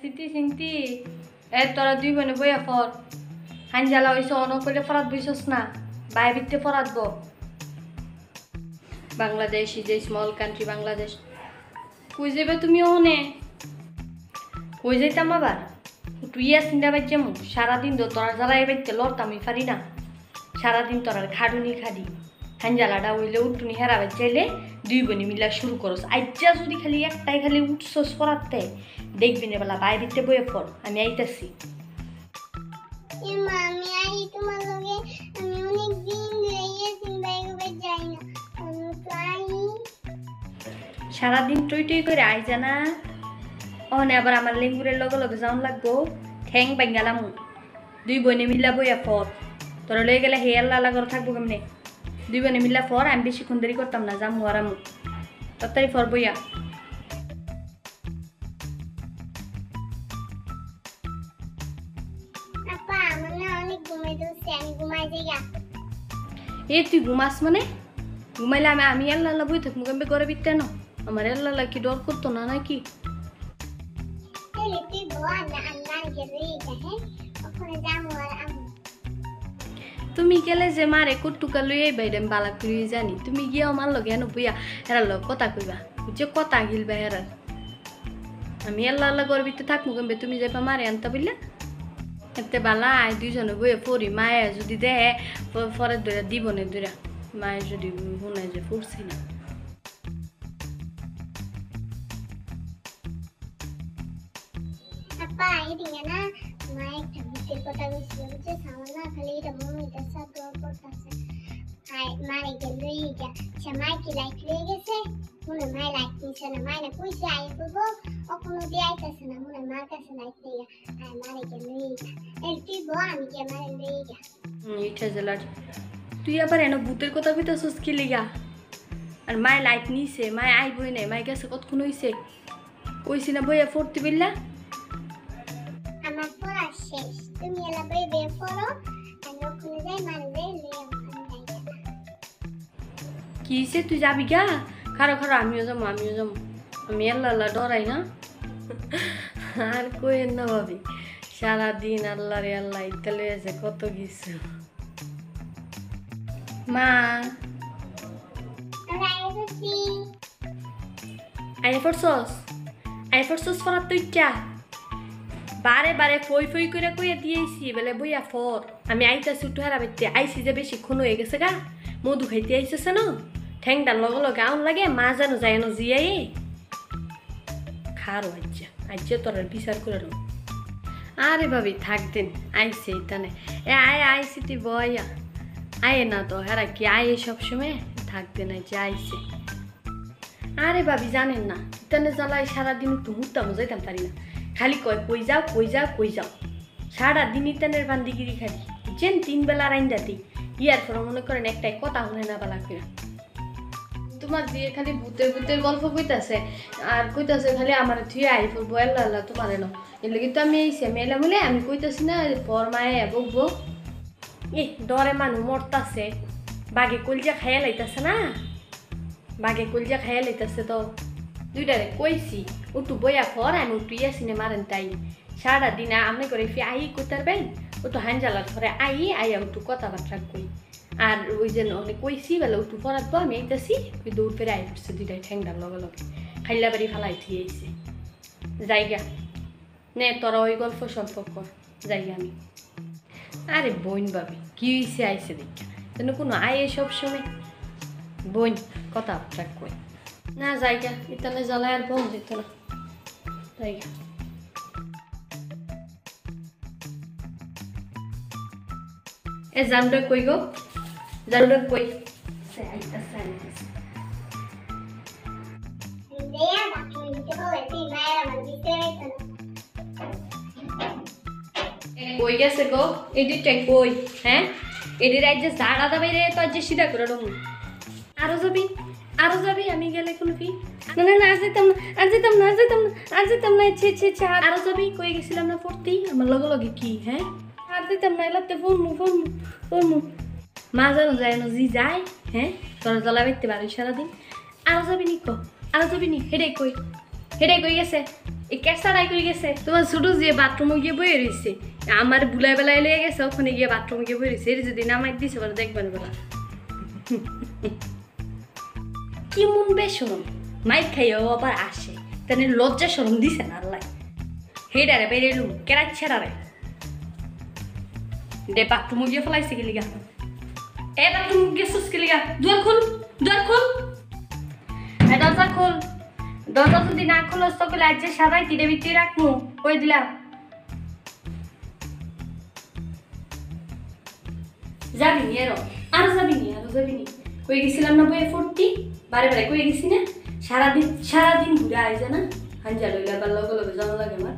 স্থিতি চিন্তি তোরা দুই বোনে বইয়া ফর হাঞ্জালা হইছ অন করে ফরাত বইছস না বাইরে ফরাতব Bangladesh is a small country Bangladesh কই যাবে তুমি ওনে কই যাইতাম আবার তুই চিন্তা পাই যেমন সারাদিন তো তোরা জ্বালা এবাইতে লড়তামই পারি না সারাদিন তোরার খাডুনি খাডি হাঞ্জালাটা হইলে উঠুনি হেরাবে চাইলে দুই বোনে মিলা শুরু করস আজ্জা যদি খালি একটাই খালি উঠছস পড়াতে দেখবি না বেলা বাইরে বইয়ে পড় আমি আইতাছি সারাদিন টই টই করে আই জানা অনে আবার আমার লেঙ্গুরের লগে লগে যাওন লাগবো ঠ্যাং বাঙ্গালাম দুই বোনে মিলা বইয়া পড় তোরা লয়ে গেলে হে আল্লাহ আল্লাহ করে থাকবো কেমনে দুই বোনে মিলা পর আমি বেশিক্ষণ দেরি করতাম না যাম আরাম তাড়াতাড়ি পর বইয়া এ তুই ঘুমাস মানে ঘুমাইলে আমি আল্লাহ আল্লাহ বই থাকবো কেমবে করে বিতে না আমার আল্লাহ আল্লাহ কি ডর করতো না নাকি তুমি গেলে যে মারে কুটুকা লইয়াই বাইরে বালা করি জানি তুমি গিয়ে আমার লগে এনে বইয়া হেরার লগ কথা কইবা বুঝছো কথা গিলবা হেরার আমি আল্লাহ আল্লাহ গর্বিত থাকবো কেমবে তুমি যাইবা মারে আনতা বললে এতে বালা আয় দুইজনে বইয়ে পড়ি মায়ে যদি দেয় পরে ধরে দিব না ধরে মায়ে যদি শুনে যে পড়ছি না তুই আবার এনে ভূতের কথা কইতাছস কি লিগা আর মায় লাইট নিছে মায় আইবই নাই মায় গেছে কতক্ষণ হইছে কইছি না বইয়া পড়তে বললা আমার পড়া শেষ তুমি এলা বই বের করো আমি ওখানে যাই মানে যাই কি হইছে তুই যাবি গা খারো খারো আমিও যাবো আমি আল্লাহ আল্লাহ ডরাই না আর কইেন না ভাবি সারাদিন আল্লাহ রে আল্লাহ ইতালে আছে কত কিছু মা আইফোরসস ফরাত তুই চা বারে বারে ফই ফই করে কইয়া দিয়েছি বলে বইয়া ফর আমি আইতাছি একটু হারাবেতে আইসি যে বেশিক্ষণ হয়ে গেছে গা মধু খাইতে আইসেছে না ঠ্যাংটার লগে লগে আউন লাগে মা যেন যায় না জিয়াই খারো আজ্জা তোর বিচার করে লো আরে ভাবি থাকতেন আইসে তানে আইসি তুই বইয়া আয়ে না তো হেরা কি আয়ে সবসময় থাকতেন যে আইসে আরে ভাবি জানেন না ইতানে জ্বালায় সারাদিন একটু হুতামো যাইতাম পারি না খালি কই যাও সারাদিন ইতানের বান্দিগিরি খালি যেন 3 বেলা রাইন্দা দিই ইয়ার পর মনে করেন একটাই কথা শুনে না বালা করে তোমার দিয়ে খালি ভূতের গল্প কইতাছে আর কইতাছে খালি আমার থুয়ে আই পড়বো আল্লাহ আল্লাহ তোমার এলো এর লাগে তো আমি এই মেলা বলে আমি কইতাছি না পর মায়ে বকবো ডরে মানুষ মরতাছে বাঘে কলজা খাইয়া লাইতাছে না বাঘে কলজা খাইয়া লাইতাছে তো দুইটারে কইছি উঠু বইয়া ফর আমি উঠু ইয়া সিনেমারেন তাই সারাদিন আমি করে ফি আই কইতারবেন ওটু হাঞ্জালার ঘরে আইয়া উঠু কথাবার্তা কই আর ওই যে অনেক কইছি বেলা উঠু পড়াতো আমি আইতাছি ওই দৌড় ফেরে আই পড়ছে দুইটাই ঠ্যাংডার লগে লগে খাইলা বাড়ি ফালাই থিয়ে আইছে জায়গা নে তোরা ওই গল্প সল্প কর জায়গা আমি আরে বোন ভাবি কি হয়েছে আইসে দেখা যেন কোনো আয়ে সবসময় বোন কথাবার্তা কই না জায়গা ইতালে জ্বালায় আর বোন যেত না জায়গা এ জানটা কই গো জানটা কই কই গেছে গো এডিটটা কই হ্যাঁ এডি রাজ্যে ঝাড়া দাবাই রে তো আজ সিধা করে রমু আরো যাবি আমি গেলে কোন ফি না আর যেতাম না ছে আরো যাবি কই গেছিলাম না পড়তেই আমার লগে লগে কি হ্যাঁ আর যেতাম না এলাতে ফোন মা জানো যায় না জি যায় হ্যাঁ তোরা জ্বালা বাইতে পারিস সারাদিন আরো যাবি নি হেডে কই গেছে এই কেসারাই কই গেছে তোমার ছোট যে বাথরুমে গিয়ে বয়ে রইছে আমার বুলাই বেলায় লয়ে গেছে ওখানে গিয়ে বাথরুমে গিয়ে বয়ে রইছে এর যদি নামাই দিছে বলে দেখবেন বলা কি মন বেশরম মাইক খাইও আবার আসে তাহলে লজ্জা শরম দিছে না আল্লাহ হেডারে বেরে লুম কেরাচ্ছে রে দে বাথরুমে গিয়ে ফেলাইছে গেলি গা এ বাথরুমে গিয়ে সুস গেলি গা দুয়ার খুল এ দরজা খুল দরজা যদি না খুলো তোকে লাজ্জে সারাই তিরে ভিতরে রাখমু কই দিলাম যাবি নি আরো যাবি নি কই গেছিলাম না বইয়ে ফুর্তি বারে বারে কই গেছি না সারাদিন ঘুরে আইজা না হাঞ্জা লইলা বা লগে লগে যাওয়া লাগে আমার